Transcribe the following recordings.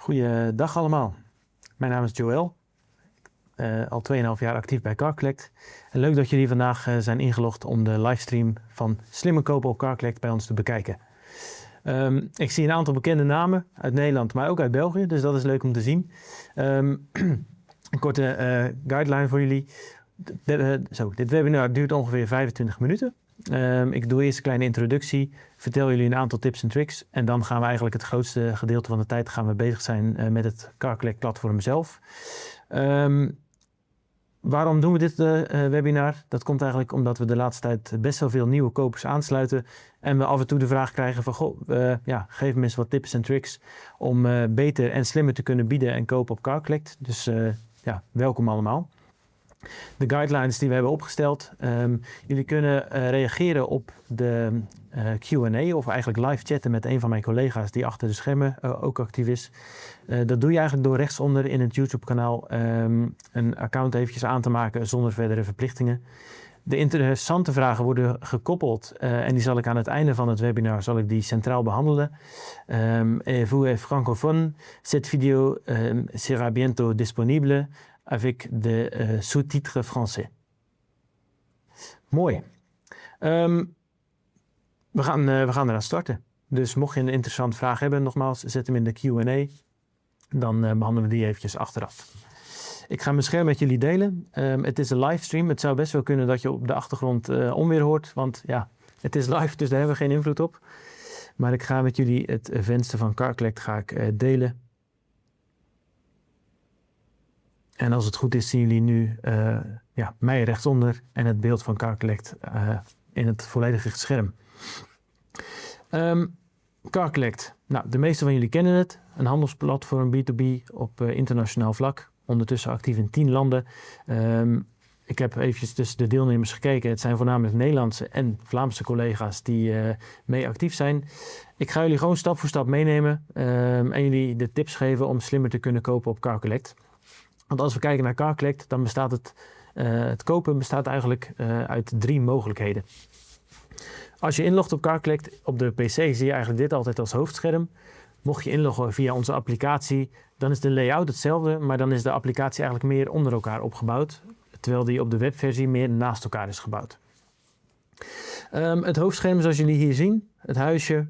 Goeiedag allemaal. Mijn naam is Joël. Al 2,5 jaar actief bij CarCollect. En leuk dat jullie vandaag zijn ingelogd om de livestream van Slimmer Kopen op CarCollect bij ons te bekijken. Ik zie een aantal bekende namen uit Nederland, maar ook uit België. Dus dat is leuk om te zien. Een korte guideline voor jullie. Dit webinar duurt ongeveer 25 minuten. Ik doe eerst een kleine introductie, vertel jullie een aantal tips en tricks en dan gaan we eigenlijk het grootste gedeelte van de tijd bezig zijn met het CarCollect platform zelf. Waarom doen we dit webinar? Dat komt eigenlijk omdat we de laatste tijd best wel veel nieuwe kopers aansluiten en we af en toe de vraag krijgen van geef me eens wat tips en tricks om beter en slimmer te kunnen bieden en kopen op CarCollect. Dus welkom allemaal. De guidelines die we hebben opgesteld. Jullie kunnen reageren op de Q&A of eigenlijk live chatten met een van mijn collega's die achter de schermen ook actief is. Dat doe je eigenlijk door rechtsonder in het YouTube kanaal een account eventjes aan te maken zonder verdere verplichtingen. De interessante vragen worden gekoppeld en die zal ik aan het einde van het webinar centraal behandelen. Vous êtes francophone, cette vidéo sera bientôt disponible avec de sous-titres français. Mooi. We gaan eraan starten. Dus mocht je een interessante vraag hebben, nogmaals, zet hem in de Q&A. Dan behandelen we die eventjes achteraf. Ik ga mijn scherm met jullie delen. Het is een livestream. Het zou best wel kunnen dat je op de achtergrond onweer hoort. Want ja, het is live, dus daar hebben we geen invloed op. Maar ik ga met jullie het venster van CarCollect delen. En als het goed is, zien jullie nu mij rechtsonder en het beeld van CarCollect in het volledige scherm. CarCollect. Nou, de meeste van jullie kennen het. Een handelsplatform B2B op internationaal vlak. Ondertussen actief in 10 landen. Ik heb eventjes tussen de deelnemers gekeken. Het zijn voornamelijk Nederlandse en Vlaamse collega's die mee actief zijn. Ik ga jullie gewoon stap voor stap meenemen en jullie de tips geven om slimmer te kunnen kopen op CarCollect. Want als we kijken naar CarCollect, dan bestaat het kopen bestaat eigenlijk uit 3 mogelijkheden. Als je inlogt op CarCollect op de PC zie je eigenlijk dit altijd als hoofdscherm. Mocht je inloggen via onze applicatie, dan is de layout hetzelfde, maar dan is de applicatie eigenlijk meer onder elkaar opgebouwd, terwijl die op de webversie meer naast elkaar is gebouwd. Het hoofdscherm zoals jullie hier zien, het huisje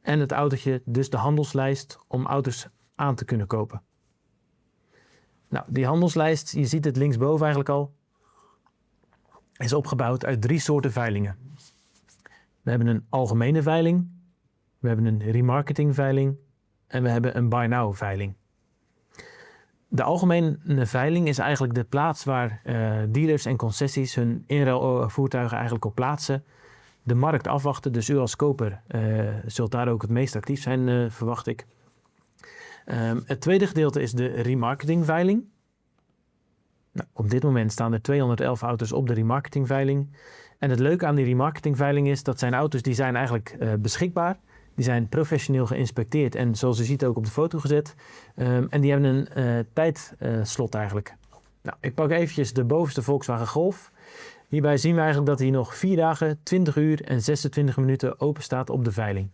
en het autootje, dus de handelslijst om auto's aan te kunnen kopen. Nou, die handelslijst, je ziet het linksboven eigenlijk al, is opgebouwd uit 3 soorten veilingen. We hebben een algemene veiling, we hebben een remarketing veiling en we hebben een buy now veiling. De algemene veiling is eigenlijk de plaats waar dealers en concessies hun inruilvoertuigen eigenlijk op plaatsen. De markt afwachten, dus u als koper zult daar ook het meest actief zijn, verwacht ik. Het tweede gedeelte is de remarketing veiling. Nou, op dit moment staan er 211 auto's op de remarketing veiling. En het leuke aan die remarketing veiling is dat zijn auto's die zijn eigenlijk beschikbaar. Die zijn professioneel geïnspecteerd en zoals u ziet ook op de foto gezet. En die hebben een tijdslot eigenlijk. Nou, ik pak eventjes de bovenste Volkswagen Golf. Hierbij zien we eigenlijk dat hij nog 4 dagen, 20 uur en 26 minuten open staat op de veiling.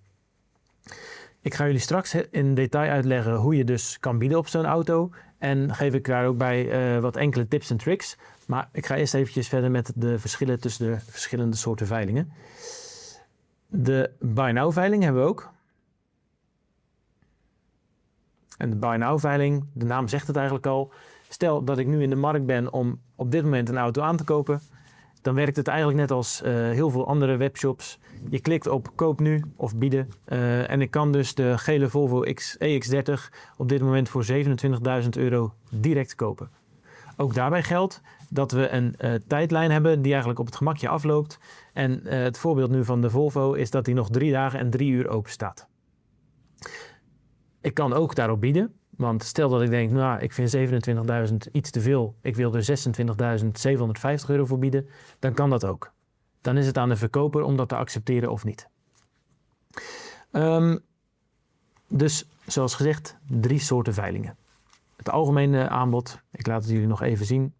Ik ga jullie straks in detail uitleggen hoe je dus kan bieden op zo'n auto. En geef ik daar ook bij wat enkele tips en tricks. Maar ik ga eerst eventjes verder met de verschillen tussen de verschillende soorten veilingen. De buy now veiling hebben we ook. En de buy now veiling, de naam zegt het eigenlijk al. Stel dat ik nu in de markt ben om op dit moment een auto aan te kopen. Dan werkt het eigenlijk net als heel veel andere webshops. Je klikt op koop nu of bieden. En ik kan dus de gele Volvo EX30 op dit moment voor €27.000 direct kopen. Ook daarbij geldt dat we een tijdlijn hebben die eigenlijk op het gemakje afloopt. En het voorbeeld nu van de Volvo is dat die nog 3 dagen en 3 uur open staat. Ik kan ook daarop bieden. Want stel dat ik denk, nou, ik vind 27.000 iets te veel. Ik wil er €26.750 voor bieden. Dan kan dat ook. Dan is het aan de verkoper om dat te accepteren of niet. Dus zoals gezegd, 3 soorten veilingen. Het algemene aanbod, ik laat het jullie nog even zien.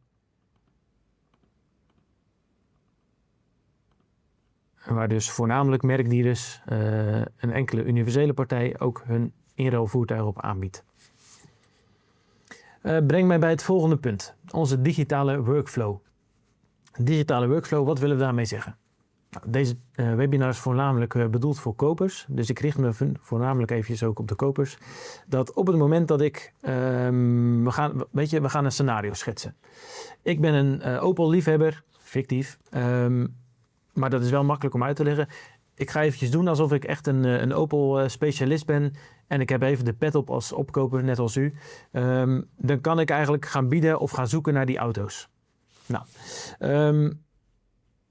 waar dus voornamelijk merkdealers, een enkele universele partij ook hun inruilvoertuigen op aanbiedt. Breng mij bij het volgende punt. Onze digitale workflow. Digitale workflow, wat willen we daarmee zeggen? Nou, deze webinar is voornamelijk bedoeld voor kopers. Dus ik richt me voornamelijk eventjes ook op de kopers. Dat op het moment dat we gaan een scenario schetsen. Ik ben een Opel-liefhebber, fictief. Maar dat is wel makkelijk om uit te leggen. Ik ga eventjes doen alsof ik echt een Opel-specialist ben. En ik heb even de pet op als opkoper, net als u. Dan kan ik eigenlijk gaan bieden of gaan zoeken naar die auto's. Nou,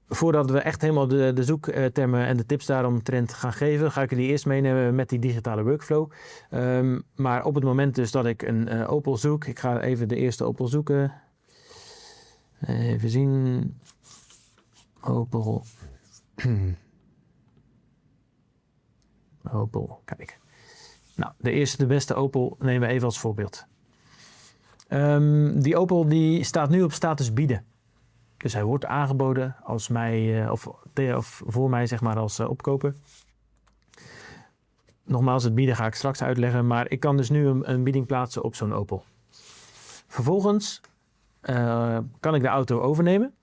voordat we echt helemaal de zoektermen en de tips daaromtrent gaan geven, ga ik jullie eerst meenemen met die digitale workflow. Maar op het moment dus dat ik een Opel zoek, ik ga even de eerste Opel zoeken. Even zien. Opel. Opel, kijk. Nou, de beste Opel nemen we even als voorbeeld. Die Opel die staat nu op status bieden. Dus hij wordt aangeboden als mij, of voor mij zeg maar als opkoper. Nogmaals, het bieden ga ik straks uitleggen, maar ik kan dus nu een bieding plaatsen op zo'n Opel. Vervolgens kan ik de auto overnemen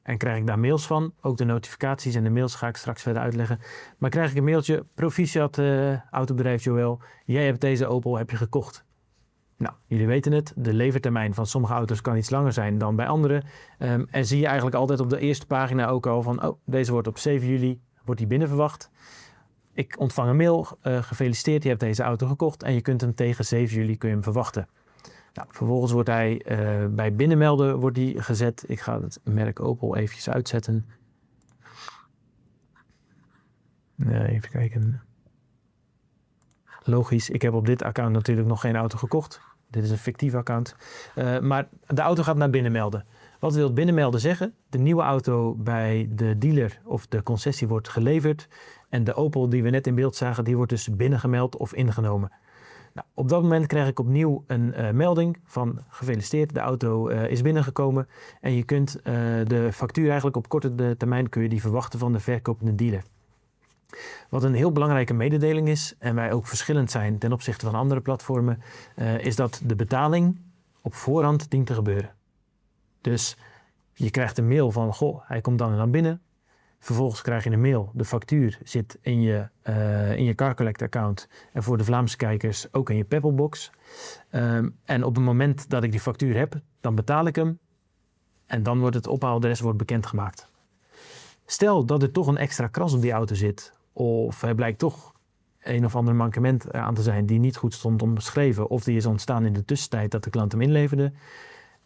en krijg ik daar mails van. Ook de notificaties en de mails ga ik straks verder uitleggen. Maar krijg ik een mailtje, proficiat autobedrijf Joël, jij hebt deze Opel heb je gekocht. Nou, jullie weten het, de levertermijn van sommige auto's kan iets langer zijn dan bij andere. En zie je eigenlijk altijd op de eerste pagina ook al van, oh, deze wordt op 7 juli, wordt die binnen verwacht. Ik ontvang een mail, gefeliciteerd, je hebt deze auto gekocht en je kunt hem tegen 7 juli kun je hem verwachten. Nou, vervolgens wordt hij bij binnenmelden wordt die gezet. Ik ga het merk Opel eventjes uitzetten. Even kijken. Logisch, ik heb op dit account natuurlijk nog geen auto gekocht. Dit is een fictief account. Maar de auto gaat naar binnenmelden. Wat wil binnenmelden zeggen? De nieuwe auto bij de dealer of de concessie wordt geleverd. En de Opel die we net in beeld zagen, die wordt dus binnengemeld of ingenomen. Nou, op dat moment krijg ik opnieuw een melding van gefeliciteerd, de auto is binnengekomen. En je kunt de factuur eigenlijk op korte termijn kun je die verwachten van de verkopende dealer. Wat een heel belangrijke mededeling is, en wij ook verschillend zijn ten opzichte van andere platformen, is dat de betaling op voorhand dient te gebeuren. Dus je krijgt een mail van, goh, hij komt dan en dan binnen. Vervolgens krijg je een mail, de factuur zit in je CarCollect account en voor de Vlaamse kijkers ook in je Peppelbox. En op het moment dat ik die factuur heb, dan betaal ik hem en dan wordt het ophaaladres bekendgemaakt. Stel dat er toch een extra kras op die auto zit of er blijkt toch een of ander mankement aan te zijn die niet goed stond omschreven of die is ontstaan in de tussentijd dat de klant hem inleverde,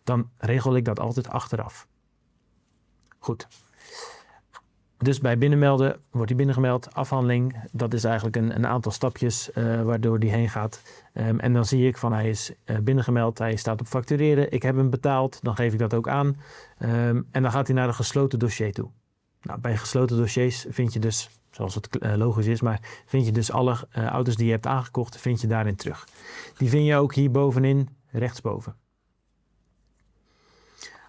dan regel ik dat altijd achteraf. Goed. Dus bij binnenmelden wordt hij binnengemeld, afhandeling, dat is eigenlijk een aantal stapjes waardoor die heen gaat. En dan zie ik van hij is binnengemeld, hij staat op factureren, ik heb hem betaald, dan geef ik dat ook aan. En dan gaat hij naar een gesloten dossier toe. Nou, bij gesloten dossiers vind je dus, zoals het logisch is, maar vind je dus alle auto's die je hebt aangekocht, vind je daarin terug. Die vind je ook hier bovenin, rechtsboven.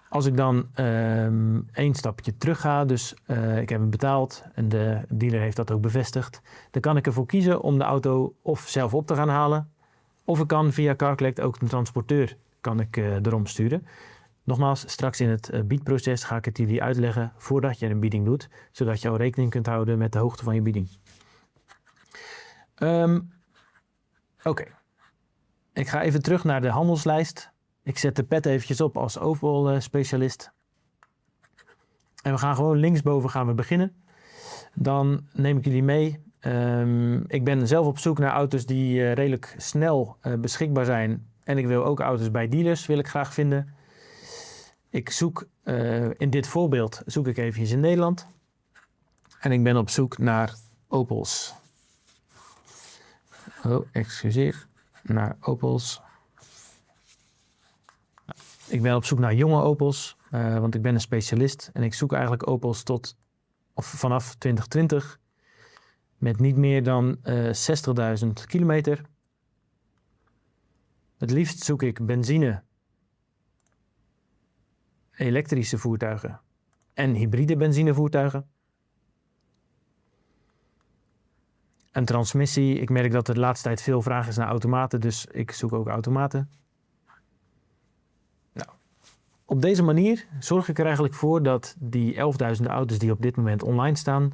Als ik dan één stapje terug ga, dus ik heb hem betaald en de dealer heeft dat ook bevestigd, dan kan ik ervoor kiezen om de auto of zelf op te gaan halen, of ik kan via CarCollect ook een transporteur kan ik erom sturen. Nogmaals, straks in het biedproces ga ik het jullie uitleggen voordat je een bieding doet, zodat je al rekening kunt houden met de hoogte van je bieding. Oké. Ik ga even terug naar de handelslijst. Ik zet de pet eventjes op als Opel-specialist. En we gaan gewoon linksboven beginnen. Dan neem ik jullie mee. Ik ben zelf op zoek naar auto's die redelijk snel beschikbaar zijn. En ik wil ook auto's bij dealers wil ik graag vinden. Ik zoek, in dit voorbeeld zoek ik eventjes in Nederland. En ik ben op zoek naar Opels. Oh, excuseer. Naar Opels. Ik ben op zoek naar jonge Opels, want ik ben een specialist. En ik zoek eigenlijk Opels vanaf 2020. Met niet meer dan 60.000 kilometer. Het liefst zoek ik benzine, elektrische voertuigen en hybride benzinevoertuigen. Een transmissie. Ik merk dat er de laatste tijd veel vraag is naar automaten, dus ik zoek ook automaten. Nou, op deze manier zorg ik er eigenlijk voor dat die 11.000 auto's die op dit moment online staan,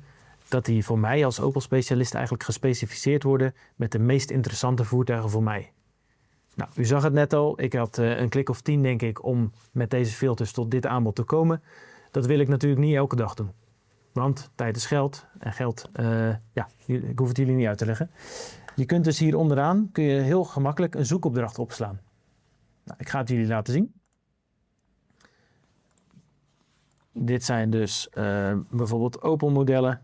dat die voor mij als Opel-specialist eigenlijk gespecificeerd worden met de meest interessante voertuigen voor mij. Nou, u zag het net al, ik had een klik of 10 denk ik om met deze filters tot dit aanbod te komen. Dat wil ik natuurlijk niet elke dag doen. Want tijd is geld en geld, ik hoef het jullie niet uit te leggen. Je kunt dus hier onderaan kun je heel gemakkelijk een zoekopdracht opslaan. Nou, ik ga het jullie laten zien. Dit zijn dus bijvoorbeeld Opel modellen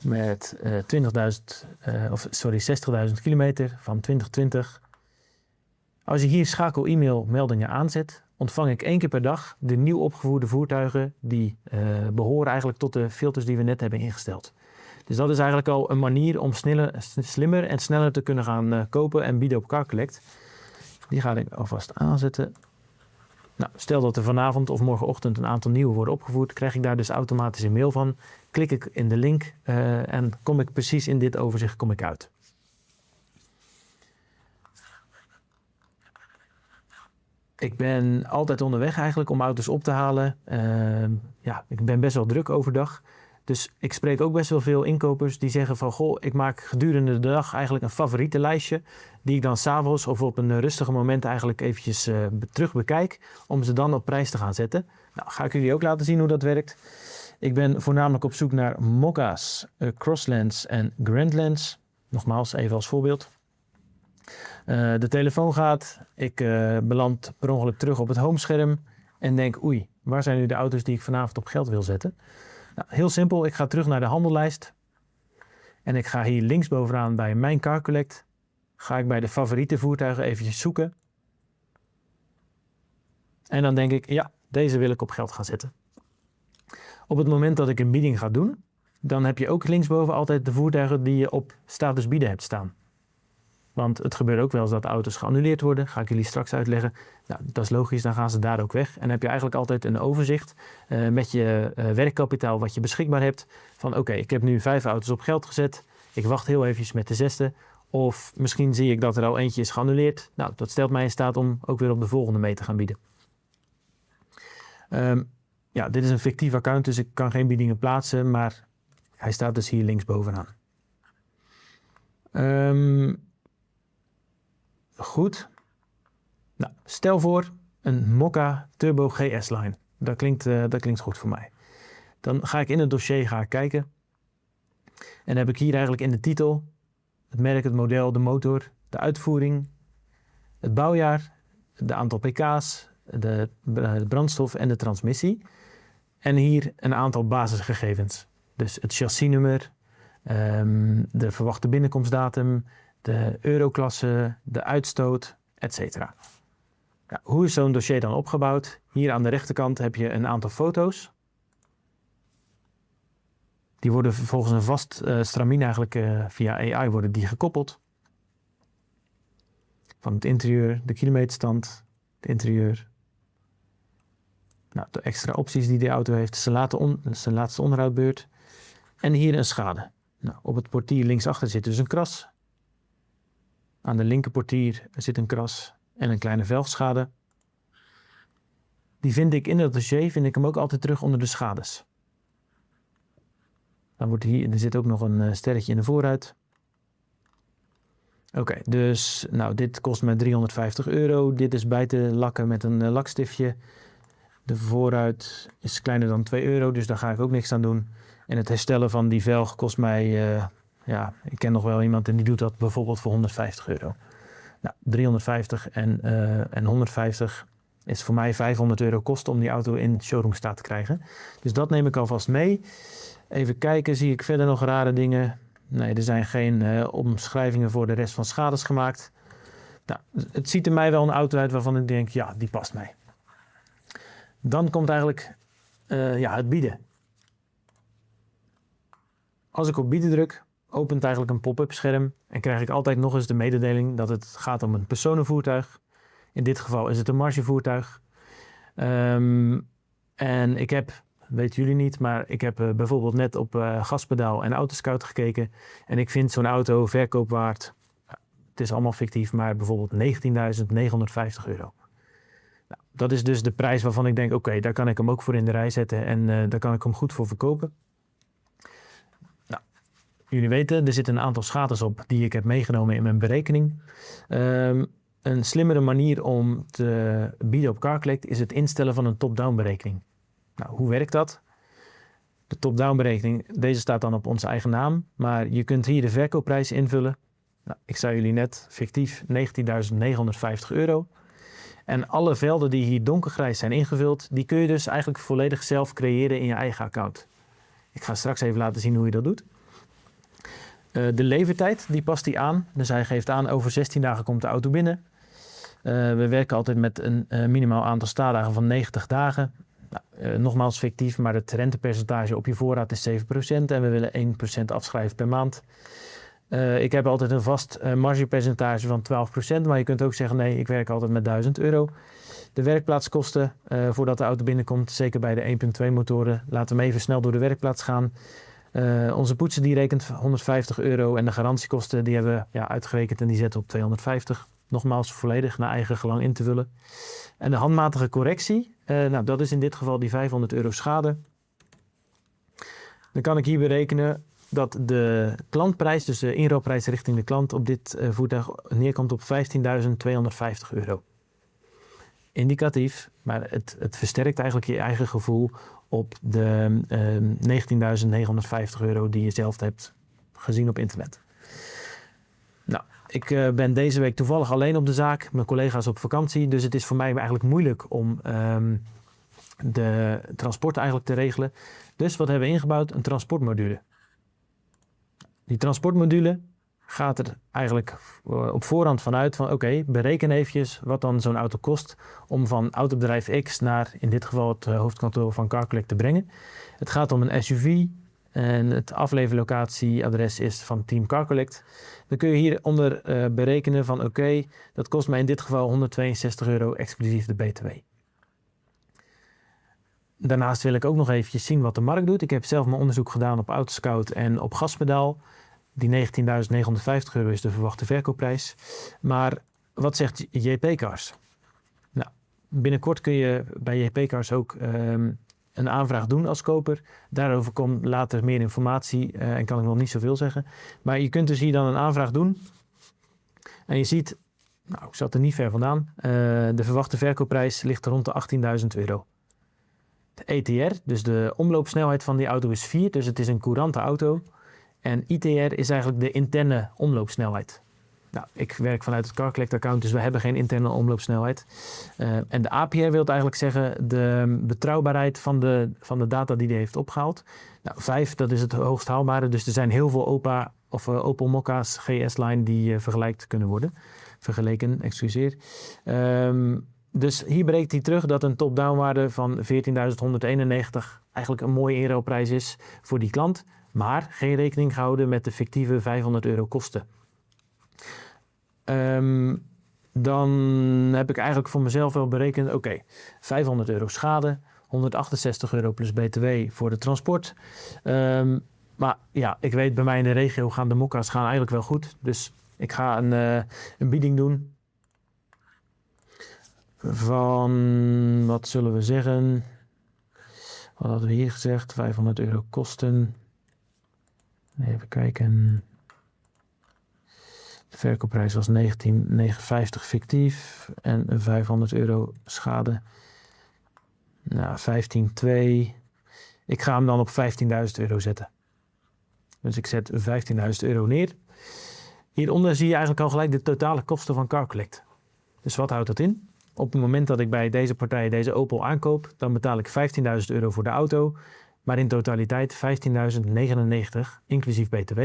met 60.000 kilometer van 2020. Als je hier schakel e-mail meldingen aanzet, ontvang ik 1 keer per dag de nieuw opgevoerde voertuigen die behoren eigenlijk tot de filters die we net hebben ingesteld. Dus dat is eigenlijk al een manier om slimmer en sneller te kunnen gaan kopen en bieden op CarCollect. Die ga ik alvast aanzetten. Nou, stel dat er vanavond of morgenochtend een aantal nieuwe worden opgevoerd, krijg ik daar dus automatisch een mail van. Klik ik in de link en kom ik precies in dit overzicht uit. Ik ben altijd onderweg eigenlijk om auto's op te halen. Ik ben best wel druk overdag. Dus ik spreek ook best wel veel inkopers die zeggen van goh, ik maak gedurende de dag eigenlijk een favorietenlijstje die ik dan 's avonds of op een rustige moment eigenlijk eventjes terug bekijk om ze dan op prijs te gaan zetten. Nou, ga ik jullie ook laten zien hoe dat werkt. Ik ben voornamelijk op zoek naar Mokka's, Crosslands en Grandlands. Nogmaals, even als voorbeeld. De telefoon gaat, ik beland per ongeluk terug op het homescherm en denk oei, waar zijn nu de auto's die ik vanavond op geld wil zetten? Nou, heel simpel, ik ga terug naar de handellijst en ik ga hier linksbovenaan bij mijn CarCollect, ga ik bij de favoriete voertuigen eventjes zoeken. En dan denk ik, ja, deze wil ik op geld gaan zetten. Op het moment dat ik een bieding ga doen, dan heb je ook linksboven altijd de voertuigen die je op status bieden hebt staan. Want het gebeurt ook wel eens dat auto's geannuleerd worden. Ga ik jullie straks uitleggen. Nou, dat is logisch, dan gaan ze daar ook weg. En dan heb je eigenlijk altijd een overzicht met je werkkapitaal wat je beschikbaar hebt. Van oké, ik heb nu 5 auto's op geld gezet. Ik wacht heel eventjes met de 6e. Of misschien zie ik dat er al eentje is geannuleerd. Nou, dat stelt mij in staat om ook weer op de volgende mee te gaan bieden. Dit is een fictief account, dus ik kan geen biedingen plaatsen. Maar hij staat dus hier linksbovenaan. Goed. Nou, stel voor een Mokka Turbo GS-line. Dat klinkt goed voor mij. Dan ga ik in het dossier kijken. En dan heb ik hier eigenlijk in de titel het merk, het model, de motor, de uitvoering, het bouwjaar, de aantal pk's, de brandstof en de transmissie. En hier een aantal basisgegevens. Dus het chassisnummer, de verwachte binnenkomstdatum, de euroklasse, de uitstoot, etc. Nou, hoe is zo'n dossier dan opgebouwd? Hier aan de rechterkant heb je een aantal foto's. Die worden volgens een vast stramien eigenlijk via AI worden die gekoppeld. Van het interieur, de kilometerstand, het interieur. Nou, de extra opties die de auto heeft, zijn laatste onderhoudbeurt. En hier een schade. Nou, op het portier linksachter zit dus een kras. Aan de linkerportier zit een kras en een kleine velgschade. Die vind ik in het dossier, vind ik hem ook altijd terug onder de schades. Dan wordt er zit ook nog een sterretje in de voorruit. Oké, dus nou, dit kost me €350. Dit is bij te lakken met een lakstiftje. De voorruit is kleiner dan €2, dus daar ga ik ook niks aan doen. En het herstellen van die velg kost mij, ik ken nog wel iemand en die doet dat bijvoorbeeld voor €150. Nou, 350 en 150 is voor mij €500 kosten om die auto in showroomstaat te krijgen. Dus dat neem ik alvast mee. Even kijken, zie ik verder nog rare dingen? Nee, er zijn geen omschrijvingen voor de rest van schades gemaakt. Nou, het ziet er mij wel een auto uit waarvan ik denk, ja, die past mij. Dan komt eigenlijk het bieden. Als ik op bieden druk, opent eigenlijk een pop-up scherm en krijg ik altijd nog eens de mededeling dat het gaat om een personenvoertuig. In dit geval is het een margevoertuig. En ik heb weten jullie niet. Maar ik heb bijvoorbeeld net op Gaspedaal en Autoscout gekeken. En ik vind zo'n auto verkoopwaard, het is allemaal fictief, maar bijvoorbeeld €19.950. Nou, dat is dus de prijs waarvan ik denk, oké, daar kan ik hem ook voor in de rij zetten. En daar kan ik hem goed voor verkopen. Nou, jullie weten, er zitten een aantal schaters op die ik heb meegenomen in mijn berekening. Een slimmere manier om te bieden op CarCollect is het instellen van een top-down berekening. Nou, hoe werkt dat? De top-down berekening, deze staat dan op onze eigen naam, maar je kunt hier de verkoopprijs invullen. Nou, ik zei jullie net, fictief €19.950. En alle velden die hier donkergrijs zijn ingevuld, die kun je dus eigenlijk volledig zelf creëren in je eigen account. Ik ga straks even laten zien hoe je dat doet. De levertijd, die past hij aan. Dus hij geeft aan, over 16 dagen komt de auto binnen. We werken altijd met een minimaal aantal staardagen van 90 dagen. Nou, nogmaals fictief, maar het rentepercentage op je voorraad is 7% en we willen 1% afschrijven per maand. Ik heb altijd een vast margepercentage van 12%, maar je kunt ook zeggen nee, ik werk altijd met €1000. De werkplaatskosten voordat de auto binnenkomt, zeker bij de 1.2 motoren, laten we hem even snel door de werkplaats gaan. Onze poetsen die rekent €150 en de garantiekosten die hebben we uitgerekend en die zetten op 250. Nogmaals volledig naar eigen gelang in te vullen. En de handmatige correctie, nou, dat is in dit geval die €500 schade. Dan kan ik hier berekenen dat de klantprijs, dus de inruilprijs richting de klant op dit voertuig neerkomt op €15.250. Indicatief, maar het versterkt eigenlijk je eigen gevoel op de €19.950 die je zelf hebt gezien op internet. Nou, ik ben deze week toevallig alleen op de zaak, mijn collega's op vakantie, dus het is voor mij eigenlijk moeilijk om de transport eigenlijk te regelen. Dus wat hebben we ingebouwd? Een transportmodule. Die transportmodule gaat er eigenlijk op voorhand vanuit van oké, bereken eventjes wat dan zo'n auto kost om van autobedrijf X naar in dit geval het hoofdkantoor van CarCollect te brengen. Het gaat om een SUV en het afleverlocatieadres is van Team CarCollect. Dan kun je hieronder berekenen van oké, dat kost mij in dit geval €162 exclusief de BTW. Daarnaast wil ik ook nog eventjes zien wat de markt doet. Ik heb zelf mijn onderzoek gedaan op Autoscout en op Gaspedaal. Die €19.950 is de verwachte verkoopprijs. Maar wat zegt JP Cars? Nou, binnenkort kun je bij JP Cars ook een aanvraag doen als koper. Daarover komt later meer informatie en kan ik nog niet zoveel zeggen. Maar je kunt dus hier dan een aanvraag doen. En je ziet, nou, ik zat er niet ver vandaan. De verwachte verkoopprijs ligt rond de €18.000. De ETR, dus de omloopsnelheid van die auto is 4, dus het is een courante auto. En ITR is eigenlijk de interne omloopsnelheid. Nou, ik werk vanuit het CarCollect account, dus we hebben geen interne omloopsnelheid. En de APR wil eigenlijk zeggen de betrouwbaarheid van de data die hij heeft opgehaald. Nou, 5, dat is het hoogst haalbare, dus er zijn heel veel Opel Mokka's GS-line die vergeleken kunnen worden. Dus hier breekt hij terug dat een top-down waarde van 14.191 eigenlijk een mooie inruilprijs is voor die klant. Maar geen rekening gehouden met de fictieve €500 kosten. Dan heb ik eigenlijk voor mezelf wel berekend, oké, €500 schade, €168 plus BTW voor de transport. Maar ja, ik weet bij mij in de regio gaan de mokka's eigenlijk wel goed. Dus ik ga een bieding doen van, wat zullen we zeggen, wat hadden we hier gezegd, €500 kosten. Even kijken. De verkoopprijs was €19.950 fictief en €500 schade. Nou, 15.2. Ik ga hem dan op €15.000 zetten. Dus ik zet €15.000 neer. Hieronder zie je eigenlijk al gelijk de totale kosten van CarCollect. Dus wat houdt dat in? Op het moment dat ik bij deze partij deze Opel aankoop, dan betaal ik €15.000 voor de auto. Maar in totaliteit 15.099 inclusief BTW.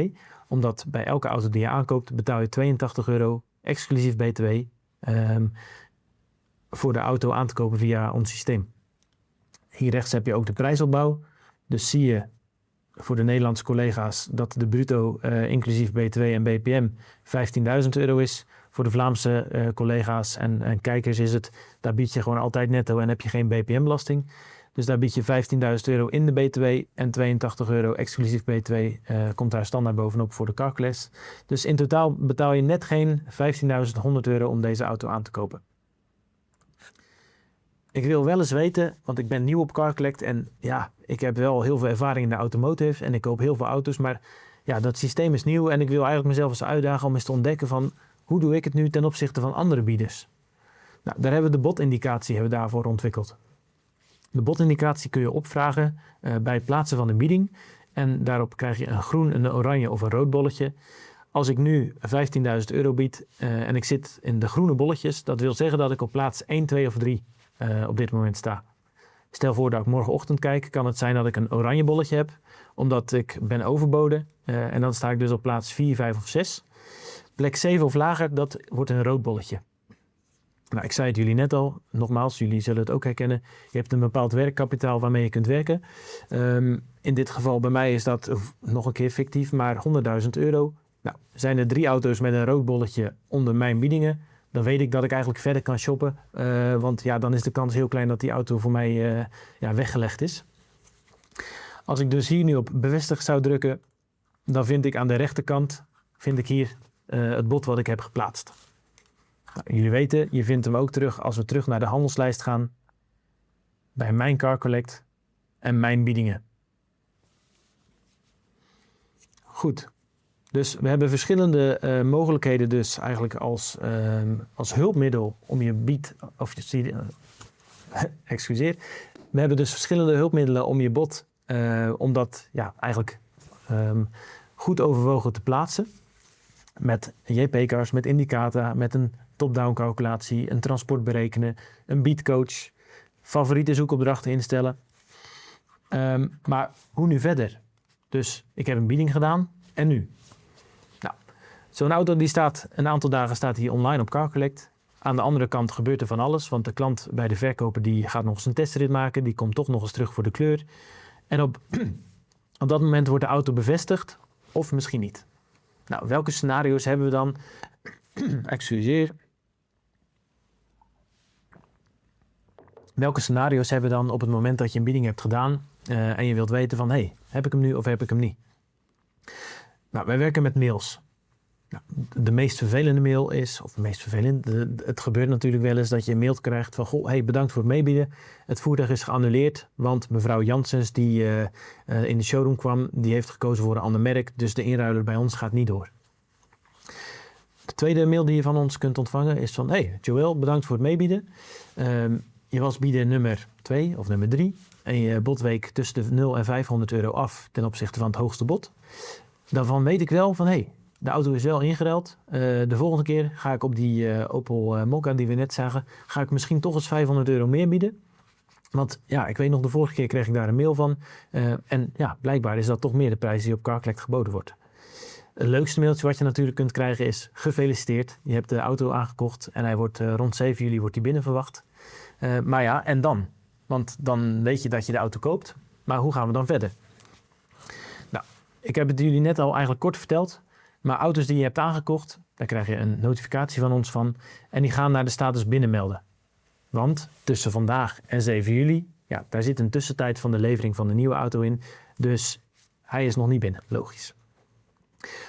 Omdat bij elke auto die je aankoopt betaal je €82 exclusief BTW voor de auto aan te kopen via ons systeem. Hier rechts heb je ook de prijsopbouw. Dus zie je voor de Nederlandse collega's dat de bruto inclusief BTW en BPM €15.000 is. Voor de Vlaamse collega's en kijkers is het, daar bied je gewoon altijd netto en heb je geen BPM-belasting. Dus daar bied je €15.000 in de BTW en €82 exclusief BTW komt daar standaard bovenop voor de CarClass. Dus in totaal betaal je net geen €15.100 om deze auto aan te kopen. Ik wil wel eens weten, want ik ben nieuw op CarCollect en ja, ik heb wel heel veel ervaring in de automotive en ik koop heel veel auto's, maar ja, dat systeem is nieuw en ik wil eigenlijk mezelf eens uitdagen om eens te ontdekken van hoe doe ik het nu ten opzichte van andere bieders. Nou, daar hebben we de botindicatie daarvoor ontwikkeld. De botindicatie kun je opvragen bij het plaatsen van een bieding en daarop krijg je een groen, een oranje of een rood bolletje. Als ik nu €15.000 bied en ik zit in de groene bolletjes, dat wil zeggen dat ik op plaats 1, 2 of 3 op dit moment sta. Stel voor dat ik morgenochtend kijk, kan het zijn dat ik een oranje bolletje heb, omdat ik ben overboden. En dan sta ik dus op plaats 4, 5 of 6. Plek 7 of lager, dat wordt een rood bolletje. Nou, ik zei het jullie net al, nogmaals, jullie zullen het ook herkennen. Je hebt een bepaald werkkapitaal waarmee je kunt werken. In dit geval bij mij is dat nog een keer fictief, maar €100.000. Nou, zijn er 3 auto's met een rood bolletje onder mijn biedingen, dan weet ik dat ik eigenlijk verder kan shoppen. Want ja, dan is de kans heel klein dat die auto voor mij weggelegd is. Als ik dus hier nu op bevestig zou drukken, dan vind ik aan de rechterkant hier het bod wat ik heb geplaatst. Nou, jullie weten, je vindt hem ook terug als we terug naar de handelslijst gaan. Bij mijn CarCollect en mijn biedingen. Goed. Dus we hebben verschillende mogelijkheden dus eigenlijk als hulpmiddel om je excuseer. We hebben dus verschillende hulpmiddelen om je bod, om dat eigenlijk goed overwogen te plaatsen. Met JP-cars, met Indicata, met een top-down calculatie, een transport berekenen, een biedcoach, favoriete zoekopdrachten instellen. Maar hoe nu verder? Dus ik heb een bieding gedaan en nu? Nou, zo'n auto die staat een aantal dagen hier online op CarCollect. Aan de andere kant gebeurt er van alles, want de klant bij de verkoper die gaat nog eens een testrit maken, die komt toch nog eens terug voor de kleur. En op dat moment wordt de auto bevestigd of misschien niet. Nou, welke scenario's hebben we dan? Excuseer. Welke scenario's hebben we dan op het moment dat je een bieding hebt gedaan en je wilt weten van, heb ik hem nu of heb ik hem niet? Nou, wij werken met mails. Nou, de meest vervelende mail is, het gebeurt natuurlijk wel eens dat je een mail krijgt van, bedankt voor het meebieden. Het voertuig is geannuleerd, want mevrouw Janssens die in de showroom kwam, die heeft gekozen voor een ander merk, dus de inruiler bij ons gaat niet door. De tweede mail die je van ons kunt ontvangen is van, Joël, bedankt voor het meebieden. Je was bieder nummer 2 of nummer 3 en je bod week tussen de 0 en €500 af ten opzichte van het hoogste bod. Daarvan weet ik wel van, de auto is wel ingeruild. De volgende keer ga ik op die Opel Mokka die we net zagen, ga ik misschien toch eens €500 meer bieden. Want ja, ik weet nog, de vorige keer kreeg ik daar een mail van. En ja, blijkbaar is dat toch meer de prijs die op CarCollect geboden wordt. Het leukste mailtje wat je natuurlijk kunt krijgen is, gefeliciteerd. Je hebt de auto aangekocht en hij wordt rond 7 juli wordt hij binnen verwacht. Maar ja, en dan? Want dan weet je dat je de auto koopt. Maar hoe gaan we dan verder? Nou, ik heb het jullie net al eigenlijk kort verteld. Maar auto's die je hebt aangekocht, daar krijg je een notificatie van ons van. En die gaan naar de status binnenmelden. Want tussen vandaag en 7 juli, daar zit een tussentijd van de levering van de nieuwe auto in. Dus hij is nog niet binnen, logisch.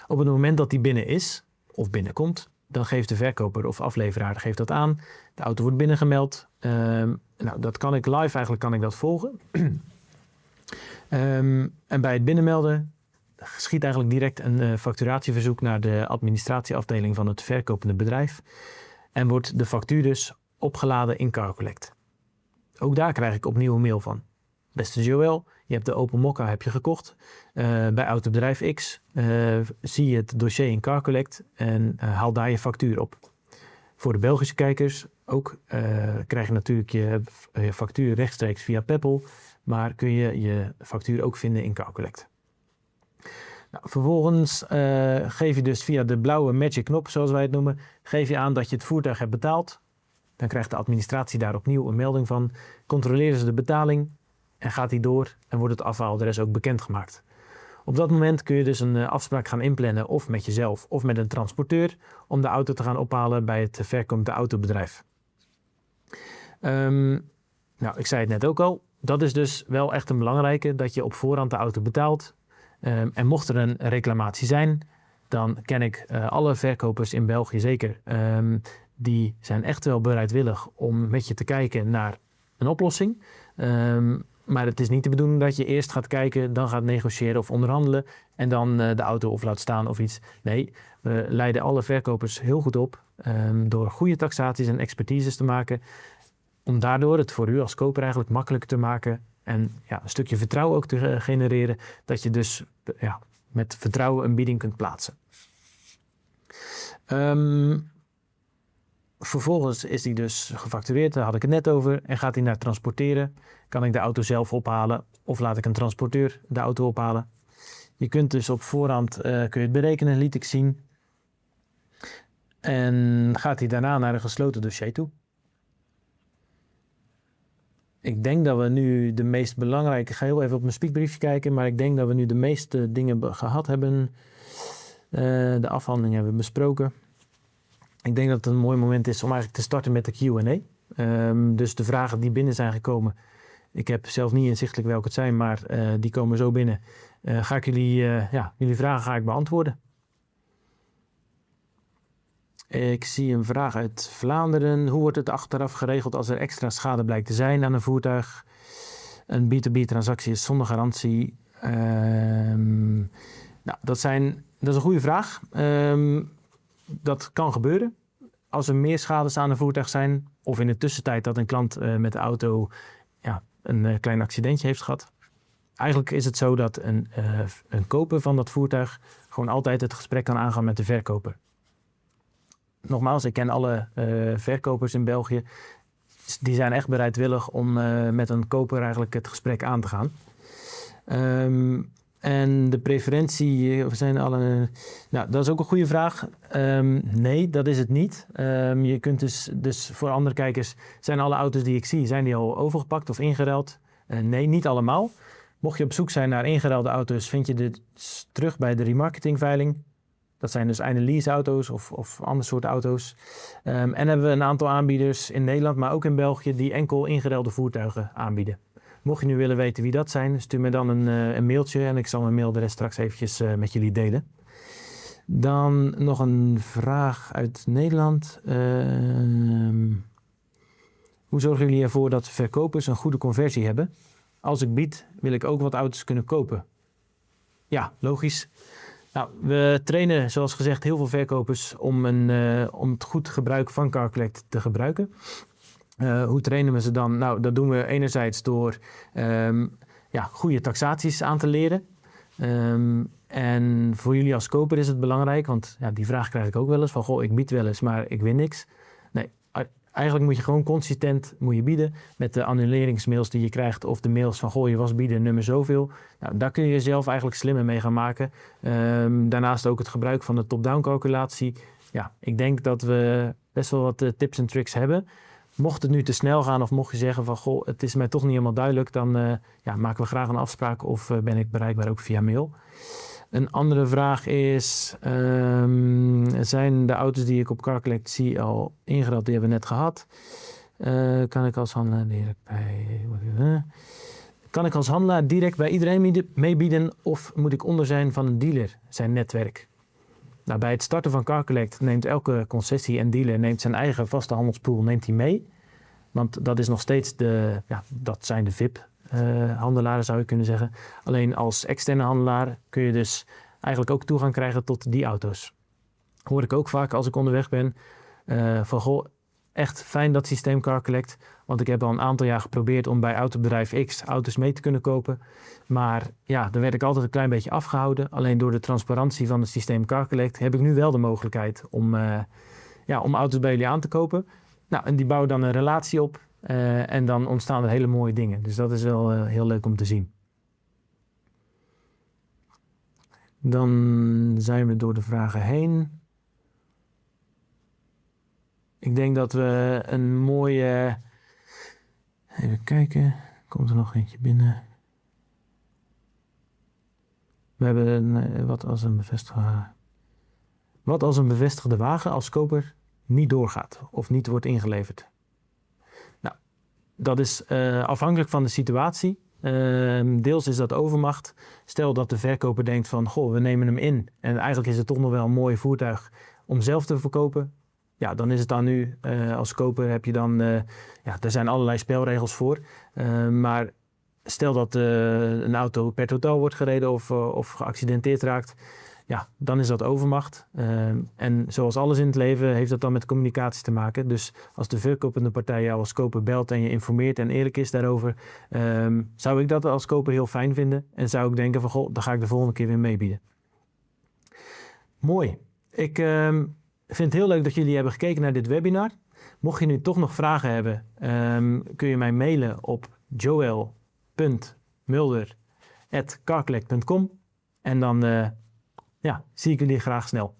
Op het moment dat die binnen is, of binnenkomt, dan geeft de verkoper of afleveraar geeft dat aan. De auto wordt binnengemeld. Dat kan ik live eigenlijk dat volgen. En bij het binnenmelden geschiet eigenlijk direct een facturatieverzoek naar de administratieafdeling van het verkopende bedrijf. En wordt de factuur dus opgeladen in CarCollect. Ook daar krijg ik opnieuw een mail van. Beste Joël, je hebt de Opel Mokka gekocht. Bij Autobedrijf X zie je het dossier in CarCollect en haal daar je factuur op. Voor de Belgische kijkers ook krijg je natuurlijk je factuur rechtstreeks via Peppol, maar kun je je factuur ook vinden in CarCollect. Nou, vervolgens geef je dus via de blauwe magic knop, zoals wij het noemen, geef je aan dat je het voertuig hebt betaald. Dan krijgt de administratie daar opnieuw een melding van. Controleren ze de betaling en gaat die door en wordt het afhaaladres ook bekendgemaakt. Op dat moment kun je dus een afspraak gaan inplannen of met jezelf of met een transporteur om de auto te gaan ophalen bij het verkomende autobedrijf. Ik zei het net ook al, dat is dus wel echt een belangrijke, dat je op voorhand de auto betaalt. En mocht er een reclamatie zijn, dan ken ik alle verkopers in België zeker. Die zijn echt wel bereidwillig om met je te kijken naar een oplossing. Maar het is niet de bedoeling dat je eerst gaat kijken, dan gaat negociëren of onderhandelen en dan de auto of laat staan of iets. Nee, we leiden alle verkopers heel goed op door goede taxaties en expertises te maken. Om daardoor het voor u als koper eigenlijk makkelijker te maken en een stukje vertrouwen ook te genereren. Dat je dus met vertrouwen een bieding kunt plaatsen. Vervolgens is die dus gefactureerd, daar had ik het net over. En gaat hij naar transporteren, kan ik de auto zelf ophalen of laat ik een transporteur de auto ophalen. Je kunt dus op voorhand kun je het berekenen, liet ik zien. En gaat hij daarna naar een gesloten dossier toe. Ik denk dat we nu de meest belangrijke... Ik ga heel even op mijn speakbriefje kijken, maar ik denk dat we nu de meeste dingen gehad hebben. De afhandeling hebben we besproken. Ik denk dat het een mooi moment is om eigenlijk te starten met de Q&A. Dus de vragen die binnen zijn gekomen. Ik heb zelf niet inzichtelijk welke het zijn, maar die komen zo binnen. Ga ik jullie vragen ga ik beantwoorden. Ik zie een vraag uit Vlaanderen. Hoe wordt het achteraf geregeld als er extra schade blijkt te zijn aan een voertuig? Een B2B-transactie is zonder garantie. Dat is een goede vraag. Dat kan gebeuren. Als er meer schades aan een voertuig zijn, of in de tussentijd dat een klant met de auto een klein accidentje heeft gehad. Eigenlijk is het zo dat een koper van dat voertuig gewoon altijd het gesprek kan aangaan met de verkoper. Nogmaals, ik ken alle verkopers in België. Die zijn echt bereidwillig om met een koper eigenlijk het gesprek aan te gaan. En de preferentie, zijn alle... Nou, dat is ook een goede vraag. Nee, dat is het niet. Je kunt dus voor andere kijkers, zijn alle auto's die ik zie, zijn die al overgepakt of ingeruild? Nee, niet allemaal. Mocht je op zoek zijn naar ingeruilde auto's, vind je dit terug bij de remarketingveiling. Dat zijn dus einde lease auto's of ander soort auto's. En hebben we een aantal aanbieders in Nederland, maar ook in België, die enkel ingeruilde voertuigen aanbieden. Mocht je nu willen weten wie dat zijn, stuur me dan een mailtje en ik zal mijn mailadres straks eventjes met jullie delen. Dan nog een vraag uit Nederland. Hoe zorgen jullie ervoor dat verkopers een goede conversie hebben? Als ik bied, wil ik ook wat auto's kunnen kopen. Ja, logisch. Nou, we trainen, zoals gezegd, heel veel verkopers om het goed gebruik van CarCollect te gebruiken. Hoe trainen we ze dan? Nou, dat doen we enerzijds door goede taxaties aan te leren. En voor jullie als koper is het belangrijk, want die vraag krijg ik ook wel eens van, goh, ik bied wel eens, maar ik win niks. Nee, eigenlijk moet je gewoon consistent bieden met de annuleringsmails die je krijgt of de mails van, goh, je was bieden nummer zoveel. Nou, daar kun je jezelf eigenlijk slimmer mee gaan maken. Daarnaast ook het gebruik van de top-down calculatie. Ja, ik denk dat we best wel wat tips en tricks hebben. Mocht het nu te snel gaan of mocht je zeggen van, goh, het is mij toch niet helemaal duidelijk, dan maken we graag een afspraak of ben ik bereikbaar ook via mail. Een andere vraag is, zijn de auto's die ik op CarCollect zie al ingeruild? Die hebben we net gehad. Kan ik als handelaar direct bij iedereen meebieden of moet ik onder zijn van een dealer, zijn netwerk? Nou, bij het starten van CarCollect neemt elke concessie en dealer zijn eigen vaste handelspool mee. Want dat is nog steeds dat zijn de VIP-handelaren zou je kunnen zeggen. Alleen als externe handelaar kun je dus eigenlijk ook toegang krijgen tot die auto's. Hoor ik ook vaak als ik onderweg ben van, goh, echt fijn dat systeem CarCollect. Want ik heb al een aantal jaar geprobeerd om bij autobedrijf X auto's mee te kunnen kopen. Maar dan werd ik altijd een klein beetje afgehouden. Alleen door de transparantie van het systeem CarCollect heb ik nu wel de mogelijkheid om auto's bij jullie aan te kopen. Nou, en die bouwen dan een relatie op en dan ontstaan er hele mooie dingen. Dus dat is wel heel leuk om te zien. Dan zijn we door de vragen heen. Ik denk dat we een mooie... Even kijken, komt er nog eentje binnen? We hebben wat als een bevestigde wagen als koper niet doorgaat of niet wordt ingeleverd? Nou, Dat is afhankelijk van de situatie. Deels is dat overmacht. Stel dat de verkoper denkt van, goh, we nemen hem in. En eigenlijk is het toch nog wel een mooi voertuig om zelf te verkopen. Ja, dan is het dan nu, als koper heb je dan, er zijn allerlei spelregels voor. Maar stel dat een auto per totaal wordt gereden of geaccidenteerd raakt. Ja, dan is dat overmacht. En zoals alles in het leven heeft dat dan met communicatie te maken. Dus als de verkopende partij jou als koper belt en je informeert en eerlijk is daarover, zou ik dat als koper heel fijn vinden. En zou ik denken van, goh, dan ga ik de volgende keer weer meebieden. Mooi. Ik vind het heel leuk dat jullie hebben gekeken naar dit webinar. Mocht je nu toch nog vragen hebben, kun je mij mailen op joel.mulder@carcollect.com. En dan zie ik jullie graag snel.